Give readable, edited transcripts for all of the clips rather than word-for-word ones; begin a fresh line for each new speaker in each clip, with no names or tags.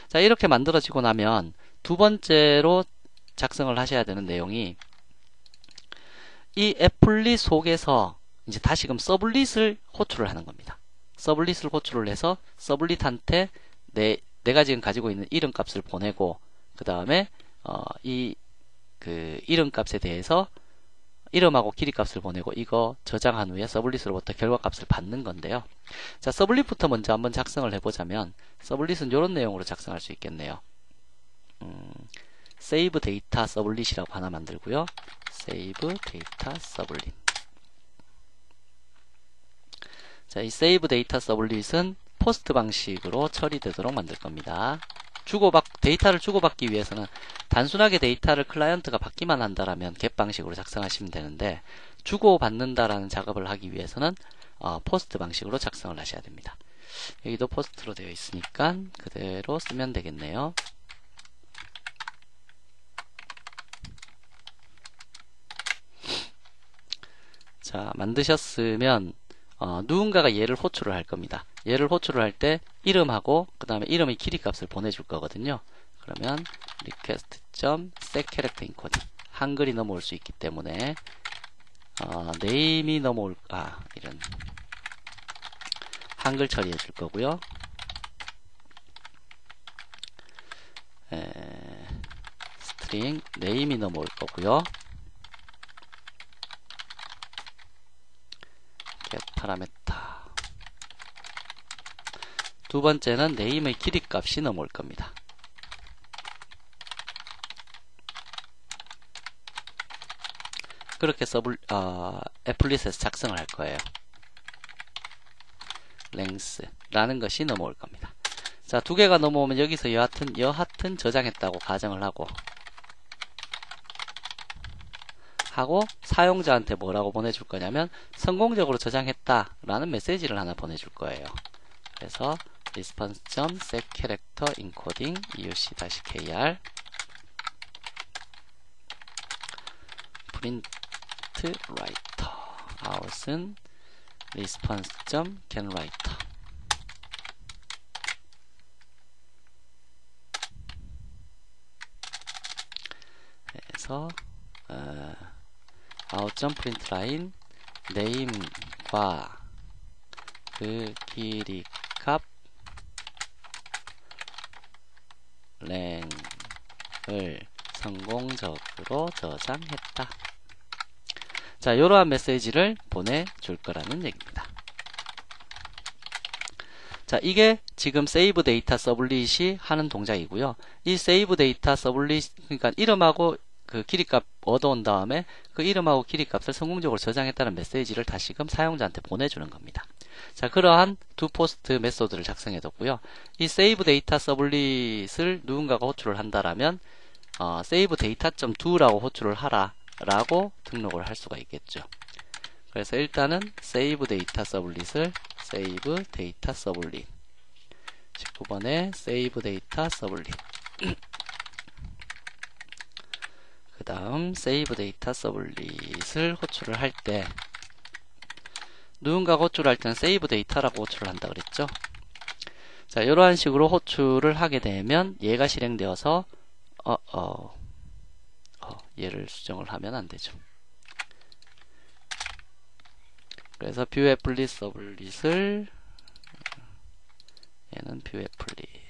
자, 이렇게 만들어지고 나면 두 번째로 작성을 하셔야 되는 내용이 이 애플릿 속에서 이제 다시금 서블릿을 호출을 하는 겁니다. 서블릿을 호출을 해서 서블릿한테 내가 지금 가지고 있는 이름값을 보내고 그 다음에 그 이름값에 대해서 이름하고 길이값을 보내고 이거 저장한 후에 서블릿으로부터 결과값을 받는 건데요. 자, 서블릿부터 먼저 한번 작성을 해보자면 서블릿은 이런 내용으로 작성할 수 있겠네요. save data 서블릿이라고 하나 만들고요. save data 서블릿. 자, 이 save data 서블릿은 포스트 방식으로 처리되도록 만들 겁니다. 데이터를 주고받기 위해서는 단순하게 데이터를 클라이언트가 받기만 한다라면 get 방식으로 작성하시면 되는데 주고받는다라는 작업을 하기 위해서는 포스트 방식으로 작성을 하셔야 됩니다. 여기도 포스트로 되어 있으니까 그대로 쓰면 되겠네요. 자, 만드셨으면 누군가가 얘를 호출을 할 겁니다. 얘를 호출을 할 때 이름하고 그 다음에 이름의 길이값을 보내줄 거거든요. 그러면 request.setCharacterEncoding 한글이 넘어올 수 있기 때문에 name이 넘어올 이런 한글 처리해 줄 거고요. string name이 넘어올 거고요. get parameter 두 번째는 name의 길이값이 넘어올 겁니다. 그렇게 애플릿에서 작성을 할 거예요. length라는 것이 넘어올 겁니다. 자, 두 개가 넘어오면 여기서 여하튼 저장했다고 가정을 하고 사용자한테 뭐라고 보내줄 거냐면 성공적으로 저장했다라는 메시지를 하나 보내줄 거예요. 그래서 response.setCharacterEncoding euc-kr printWriter out은 response.getWriter 그래서 out.println name과 그 길이값 랭을 성공적으로 저장했다. 자, 이러한 메시지를 보내줄 거라는 얘기입니다. 자, 이게 지금 save data 서블릿이 하는 동작이고요. 이 save data 서블릿, 그러니까 이름하고 그 길이값 얻어온 다음에 그 이름하고 길이값을 성공적으로 저장했다는 메시지를 다시금 사용자한테 보내주는 겁니다. 자, 그러한 두 포스트 메소드를 작성해 뒀고요. 이 save data 서블릿을 누군가가 호출을 한다라면 save data.do라고 호출을 하라 라고 등록을 할 수가 있겠죠. 그래서 일단은 save data 서블릿을 save data 서블릿 19번에 save data 서블릿 그 다음 save data 서블릿을 호출을 할 때 누군가가 호출을 할 때는 save data라고 호출을 한다 그랬죠. 자, 이러한 식으로 호출을 하게 되면 얘가 실행되어서 얘를 수정을 하면 안 되죠. 그래서 viewApplet 서블릿을 얘는 viewApplet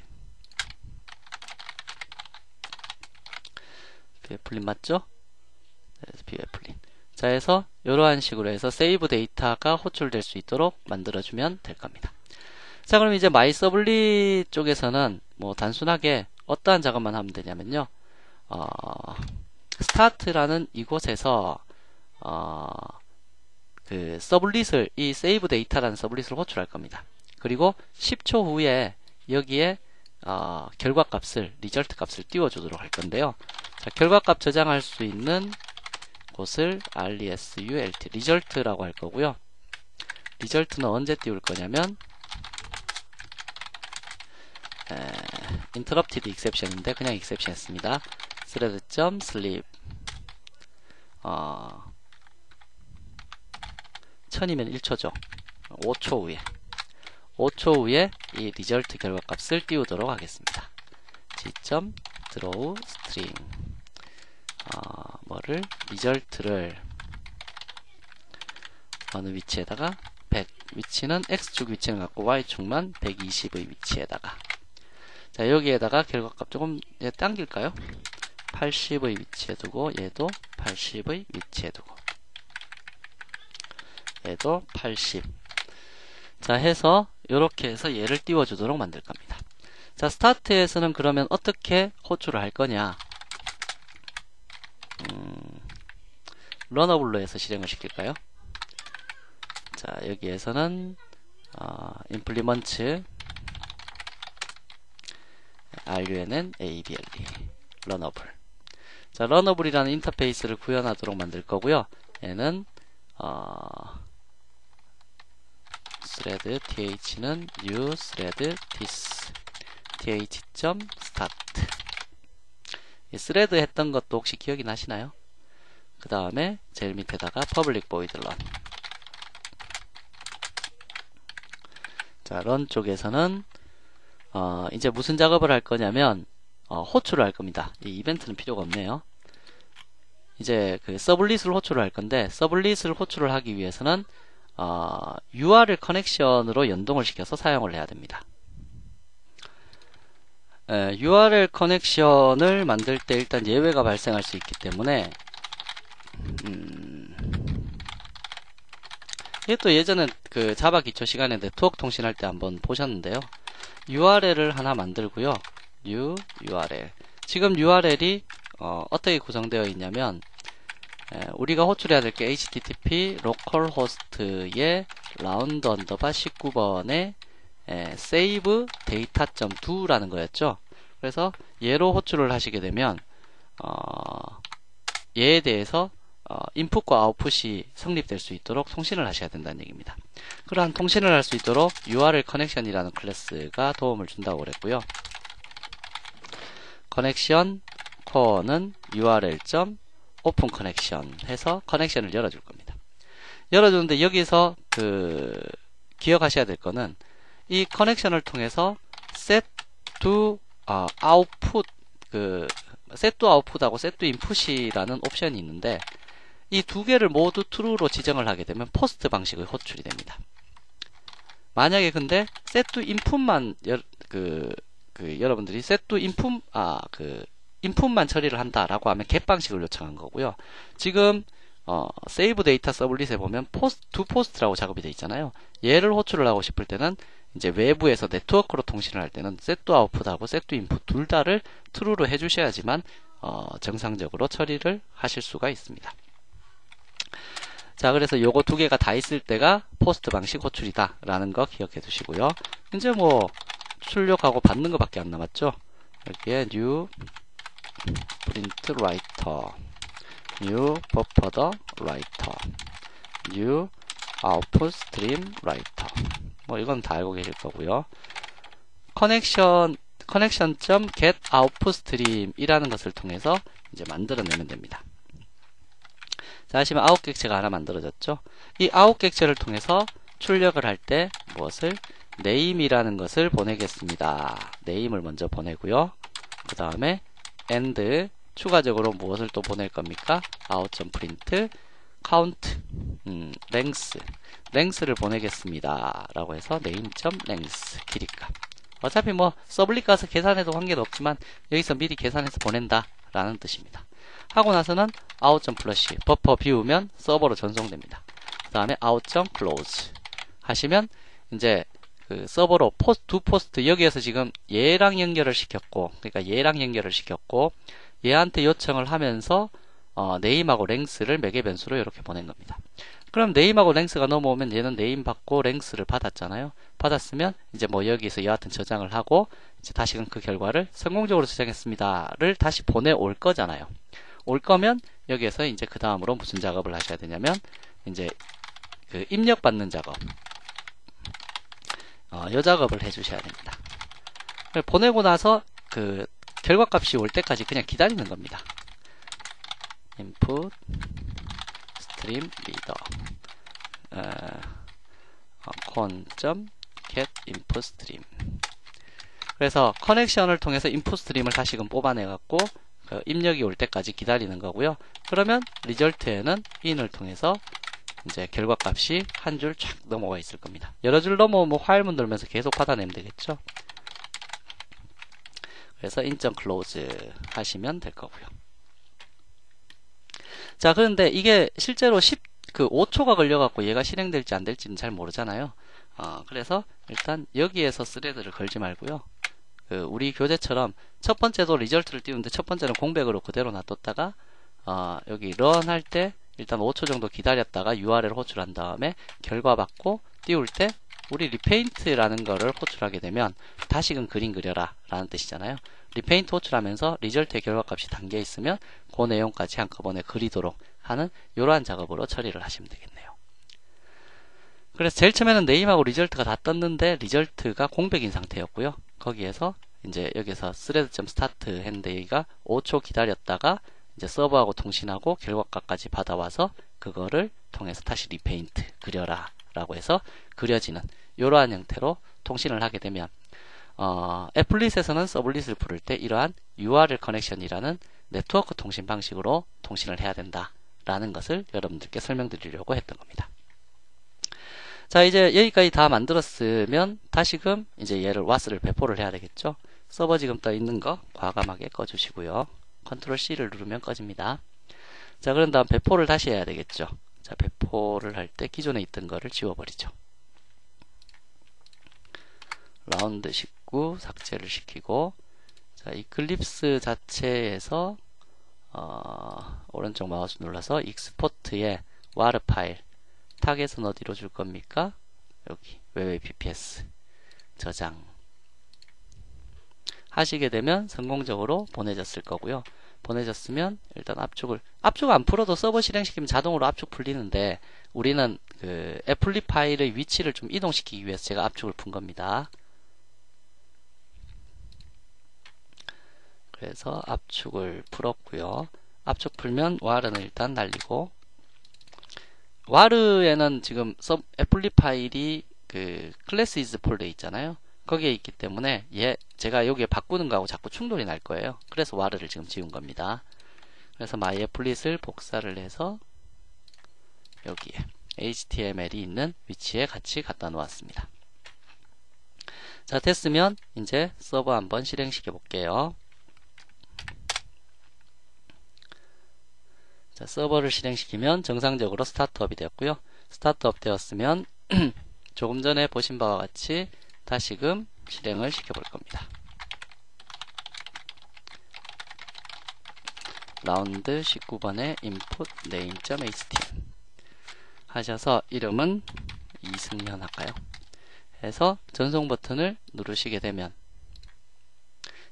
맞죠? 그래서 viewApplet 자, 해서 이러한 식으로 해서 save 데이터가 호출될 수 있도록 만들어주면 될 겁니다. 자, 그럼 이제 mySubl릿 쪽에서는 뭐 단순하게 어떠한 작업만 하면 되냐면요. start라는 이곳에서 그 서블릿을 이 save 데이터라는 서블릿을 호출할 겁니다. 그리고 10초 후에 여기에 결과값을 result 값을 띄워주도록 할 건데요. 자, 결과값 저장할 수 있는 곳을 result result라고 할 거고요. result는 언제 띄울 거냐면 interrupted exception인데 그냥 exception 했습니다. thread.sleep 1000이면 1초죠. 5초 후에 이 result 결과값을 띄우도록 하겠습니다. th.draw string 뭐를 리절트를 어느 위치에다가 100 위치는 x축 위치는 갖고 y축만 120의 위치에다가 자 여기에다가 결과값 조금 당길까요? 80의 위치에 두고 얘도 80의 위치에 두고 얘도 80 자 해서 이렇게 해서 얘를 띄워주도록 만들 겁니다. 자 스타트에서는 그러면 어떻게 호출을 할 거냐 러너블로 해서 실행을 시킬까요? 자 여기에서는 implements runn able 러너블 자 러너블이라는 인터페이스를 구현하도록 만들 거고요. 얘는 thread th는 new thread this th.start thread 했던 것도 혹시 기억이 나시나요? 그 다음에 제일 밑에다가 public void run 자 run 쪽에서는 이제 무슨 작업을 할 거냐면 호출을 할 겁니다. 이 이벤트는 필요가 없네요. 이제 그 서블릿을 호출을 할 건데 서블릿을 호출을 하기 위해서는 URL 커넥션으로 연동을 시켜서 사용을 해야 됩니다. URL 커넥션을 만들 때 일단 예외가 발생할 수 있기 때문에 이것도 예전에 그 자바 기초 시간에 네트워크 통신할 때 한번 보셨는데요. URL을 하나 만들고요. new URL 지금 URL이 어떻게 구성되어 있냐면 우리가 호출해야 될 게 http localhost의 라운드 언더바 19번에 save data.do라는 거였죠. 그래서 얘로 호출을 하시게 되면 얘에 대해서 인풋과 아웃풋이 성립될 수 있도록 통신을 하셔야 된다는 얘기입니다. 그러한 통신을 할 수 있도록 URL 커넥션이라는 클래스가 도움을 준다고 그랬고요. 커넥션 코어는 url.open connection 해서 커넥션을 열어줄 겁니다. 열어주는데 여기서 기억하셔야 될 거는 이 커넥션을 통해서 set to output set to output하고 set to input이라는 옵션이 있는데 이 두 개를 모두 true로 지정을 하게 되면 포스트 방식의 호출이 됩니다. 만약에 근데 set to input만 여러분들이 set to input input만 처리를 한다라고 하면 get 방식을 요청한 거고요. 지금 save data 서블릿에 보면 to post라고 작업이 되어 있잖아요. 얘를 호출을 하고 싶을 때는 이제 외부에서 네트워크로 통신을 할 때는 set to output하고 set to input 둘 다를 true로 해주셔야지만 정상적으로 처리를 하실 수가 있습니다. 자, 그래서 요거 두 개가 다 있을 때가 포스트 방식 호출이다 라는 거 기억해 두시고요. 이제 뭐 출력하고 받는 것밖에 안 남았죠. 여기에 new print writer, new buffer writer, new output stream writer. 뭐 이건 다 알고 계실 거고요. connection.get output stream 이라는 것을 통해서 이제 만들어내면 됩니다. 자, 하시면 아웃 객체가 하나 만들어졌죠. 이 아웃 객체를 통해서 출력을 할 때 무엇을 name이라는 것을 보내겠습니다. name을 먼저 보내고요. 그 다음에 and 추가적으로 무엇을 또 보낼 겁니까? out.print count length를 보내겠습니다. 라고 해서 name.length 길이값. 어차피 뭐 서블릿 가서 계산해도 관계는 없지만 여기서 미리 계산해서 보낸다 라는 뜻입니다. 하고 나서는 out.flush 버퍼 비우면 서버로 전송됩니다. 그 다음에 out.close 하시면 이제 그 서버로 두 포스트 여기에서 지금 얘랑 연결을 시켰고 그러니까 얘랑 연결을 시켰고 얘한테 요청을 하면서 name하고 length를 매개 변수로 이렇게 보낸 겁니다. 그럼 name하고 length가 넘어오면 얘는 name 받고 length를 받았잖아요. 받았으면 이제 뭐 여기서 여하튼 저장을 하고 이제 다시금 그 결과를 성공적으로 저장했습니다를 다시 보내올 거잖아요. 올 거면 여기에서 이제 그 다음으로 무슨 작업을 하셔야 되냐면 이제 그 입력받는 작업 이 작업을 해주셔야 됩니다. 보내고 나서 그 결과값이 올 때까지 그냥 기다리는 겁니다. input stream reader con.get input stream 그래서 커넥션을 통해서 인풋 스트림을 다시금 뽑아내 갖고 그 입력이 올 때까지 기다리는 거고요. 그러면 리절트에는 in을 통해서 이제 결과값이 한 줄 쫙 넘어가 있을 겁니다. 여러 줄 넘어오면 화일문 돌면서 계속 받아내면 되겠죠. 그래서 in.close 하시면 될 거고요. 자, 그런데 이게 실제로 5초가 걸려갖고 얘가 실행될지 안 될지는 잘 모르잖아요. 그래서 일단 여기에서 스레드를 걸지 말고요. 우리 교재처럼 첫 번째도 리절트를 띄우는데 첫 번째는 공백으로 그대로 놔뒀다가 여기 run 할 때 일단 5초 정도 기다렸다가 URL을 호출한 다음에 결과 받고 띄울 때 우리 리페인트라는 거를 호출하게 되면 다시금 그림 그려라 라는 뜻이잖아요. 리페인트 호출하면서 리절트의 결과값이 담겨 있으면 그 내용까지 한꺼번에 그리도록 하는 이러한 작업으로 처리를 하시면 되겠네요. 그래서 제일 처음에는 네임하고 리절트가 다 떴는데 리절트가 공백인 상태였고요. 거기에서 이제 여기서 thread.start 했는데 여기가 5초 기다렸다가 이제 서버하고 통신하고 결과값까지 받아와서 그거를 통해서 다시 리페인트 그려라 라고 해서 그려지는 이러한 형태로 통신을 하게 되면 애플릿에서는 서블릿을 부를 때 이러한 URL 커넥션이라는 네트워크 통신 방식으로 통신을 해야 된다 라는 것을 여러분들께 설명드리려고 했던 겁니다. 자, 이제 여기까지 다 만들었으면 다시금 이제 얘를 what을 배포를 해야 되겠죠. 서버 지금 떠 있는 거 과감하게 꺼주시고요. 컨트롤 C를 누르면 꺼집니다. 자, 그런 다음 배포를 다시 해야 되겠죠. 자, 배포를 할 때 기존에 있던 거를 지워버리죠. 라운드 19 삭제를 시키고, 자, 이클립스 자체에서 오른쪽 마우스 눌러서 익스포트에 war 파일 타겟은 어디로 줄 겁니까? 여기 webapps 저장 하시게 되면 성공적으로 보내졌을 거고요. 보내졌으면 일단 압축 안 풀어도 서버 실행시키면 자동으로 압축 풀리는데 우리는 그 애플릿 파일의 위치를 좀 이동시키기 위해서 제가 압축을 푼 겁니다. 그래서 압축을 풀었고요. 압축 풀면 war는 일단 날리고, war에는 지금 애플릿 파일이 그 class is 폴더에 있잖아요. 거기에 있기 때문에 제가 여기에 바꾸는 거하고 자꾸 충돌이 날 거예요. 그래서 war를 지금 지운 겁니다. 그래서 myApplet을 복사를 해서 여기에 HTML이 있는 위치에 같이 갖다 놓았습니다. 자, 됐으면 이제 서버 한번 실행시켜 볼게요. 자, 서버를 실행시키면 정상적으로 스타트업이 되었고요. 스타트업 되었으면 조금 전에 보신 바와 같이 다시금 실행을 시켜볼 겁니다. 라운드 19번에 input name.html 하셔서 이름은 이승현 할까요? 해서 전송 버튼을 누르시게 되면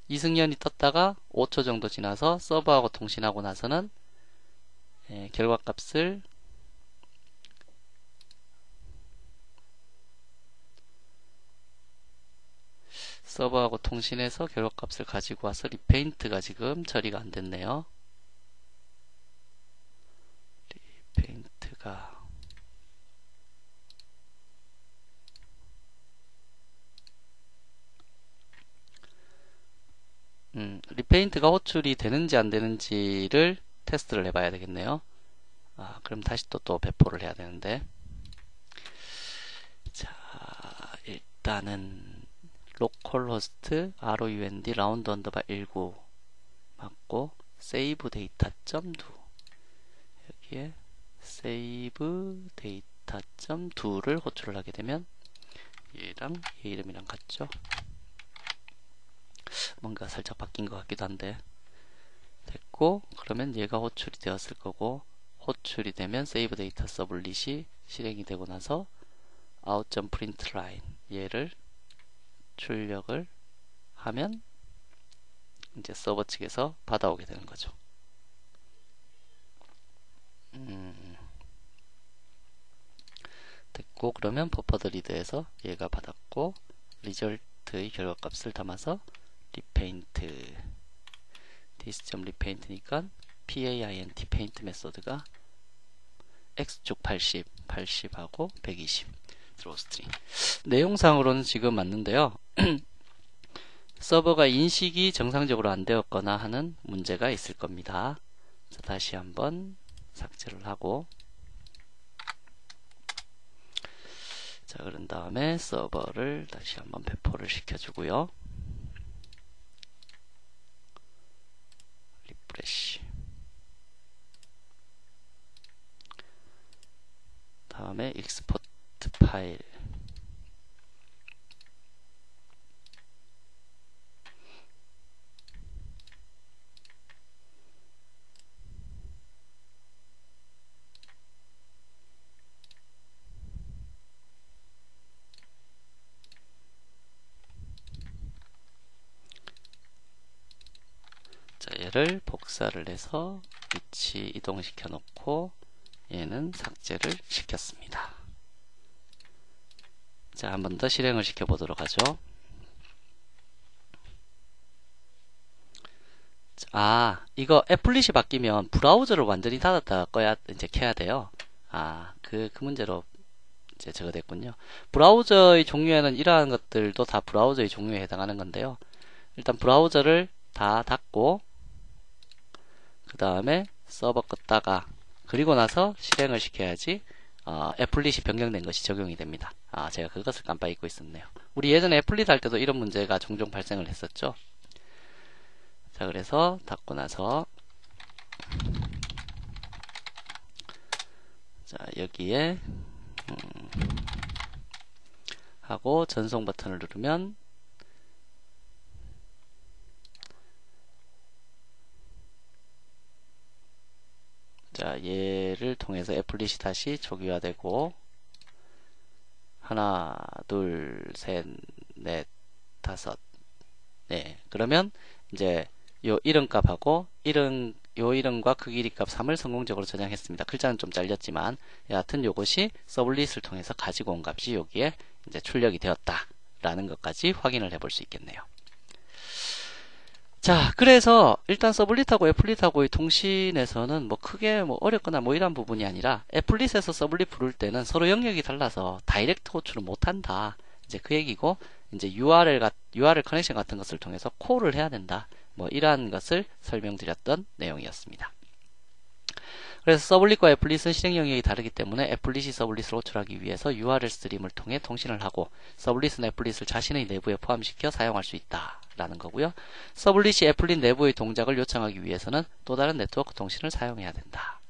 이승현이 떴다가 5초 정도 지나서 서버하고 통신하고 나서는 결과값을 서버하고 통신해서 결과값을 가지고 와서 리페인트가 지금 처리가 안 됐네요. 리페인트가 리페인트가 호출이 되는지 안 되는지를 테스트를 해봐야 되겠네요. 그럼 다시 또 배포를 해야 되는데, 자, 일단은 localhost round 라운드 언더바 19 맞고 save data.do 여기에 save data.do를 호출을 하게 되면 얘랑 얘 이름이랑 같죠? 뭔가 살짝 바뀐 것 같기도 한데 됐고, 그러면 얘가 호출이 되었을 거고, 호출이 되면 save data 서블릿이 실행이 되고 나서 out.println 얘를 출력을 하면 이제 서버 측에서 받아오게 되는 거죠. 됐고, 그러면 버퍼드 리드에서 얘가 받았고 리절트의 결과값을 담아서 리페인트 this.repaint니까 paint paint 메소드가 x축 80, 80하고 120 드로우 스트링. 내용상으로는 지금 맞는데요. 서버가 인식이 정상적으로 안 되었거나 하는 문제가 있을 겁니다. 자, 다시 한번 삭제를 하고, 자, 그런 다음에 서버를 다시 한번 배포를 시켜주고요. 리프레시. 다음에 익스포트 파일. 자, 얘를 복사를 해서 위치 이동시켜 놓고 얘는 삭제를 시켰습니다. 자, 한 번 더 실행을 시켜 보도록 하죠. 아, 이거 애플릿이 바뀌면 브라우저를 완전히 닫았다 꺼야 이제 켜야 돼요. 아, 그 문제로 이제 저거 됐군요. 브라우저의 종류에는 이러한 것들도 다 브라우저의 종류에 해당하는 건데요. 일단 브라우저를 다 닫고 그 다음에 서버 껐다가 그리고 나서 실행을 시켜야지 애플릿이 변경된 것이 적용이 됩니다. 아, 제가 그것을 깜빡 잊고 있었네요. 우리 예전에 애플릿 할 때도 이런 문제가 종종 발생을 했었죠. 자, 그래서 닫고 나서 자, 여기에 하고 전송 버튼을 누르면 자, 얘를 통해서 애플릿이 다시 초기화되고 하나, 둘, 셋, 넷, 다섯. 네, 그러면 이제 요 이름값하고 요 이름과 그 길이값 3을 성공적으로 저장했습니다. 글자는 좀 잘렸지만 여하튼 요것이 서블릿을 통해서 가지고 온 값이 여기에 이제 출력이 되었다라는 것까지 확인을 해볼 수 있겠네요. 자, 그래서 일단 서블릿하고 애플릿하고의 통신에서는 뭐 크게 뭐 어렵거나 뭐 이런 부분이 아니라 애플릿에서 서블릿 부를 때는 서로 영역이 달라서 다이렉트 호출을 못한다. 이제 그 얘기고 이제 URL 커넥션 같은 것을 통해서 콜을 해야 된다. 뭐 이러한 것을 설명드렸던 내용이었습니다. 그래서 서블릿과 애플릿은 실행 영역이 다르기 때문에 애플릿이 서블릿을 호출하기 위해서 URL 스트림을 통해 통신을 하고 서블릿은 애플릿을 자신의 내부에 포함시켜 사용할 수 있다라는 거고요. 서블릿이 애플릿 내부의 동작을 요청하기 위해서는 또 다른 네트워크 통신을 사용해야 된다.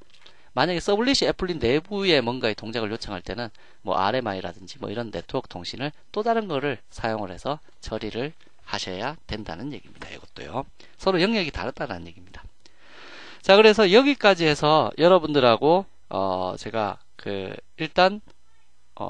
만약에 서블릿이 애플릿 내부에 뭔가의 동작을 요청할 때는 뭐 RMI라든지 뭐 이런 네트워크 통신을 또 다른 거를 사용을 해서 처리를 하셔야 된다는 얘기입니다. 이것도요. 서로 영역이 다르다는 얘기입니다. 자, 그래서 여기까지 해서 여러분들하고 제가 일단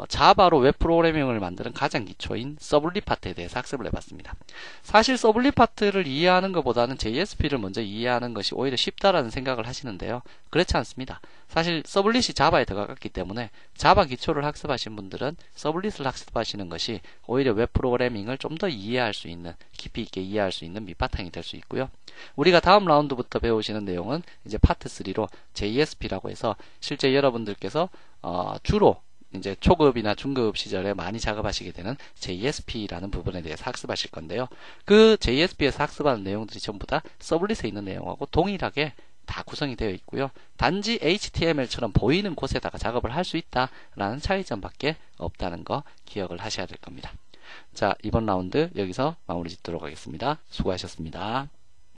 자바로 웹 프로그래밍을 만드는 가장 기초인 서블릿 파트에 대해서 학습을 해봤습니다. 사실 서블릿 파트를 이해하는 것보다는 JSP를 먼저 이해하는 것이 오히려 쉽다라는 생각을 하시는데요. 그렇지 않습니다. 사실 서블릿이 자바에 더 가깝기 때문에 자바 기초를 학습하신 분들은 서블릿을 학습하시는 것이 오히려 웹 프로그래밍을 좀 더 이해할 수 있는, 깊이 있게 이해할 수 있는 밑바탕이 될 수 있고요. 우리가 다음 라운드부터 배우시는 내용은 이제 파트 3로 JSP라고 해서 실제 여러분들께서 주로 이제 초급 중급 시절에 많이 작업하시게 되는 JSP라는 부분에 대해서 학습하실 건데요. 그 JSP에서 학습하는 내용들이 전부 다 서블릿에 있는 내용하고 동일하게 다 구성이 되어 있고요. 단지 HTML처럼 보이는 곳에다가 작업을 할 수 있다라는 차이점밖에 없다는 거 기억을 하셔야 될 겁니다. 자, 이번 라운드 여기서 마무리 짓도록 하겠습니다. 수고하셨습니다.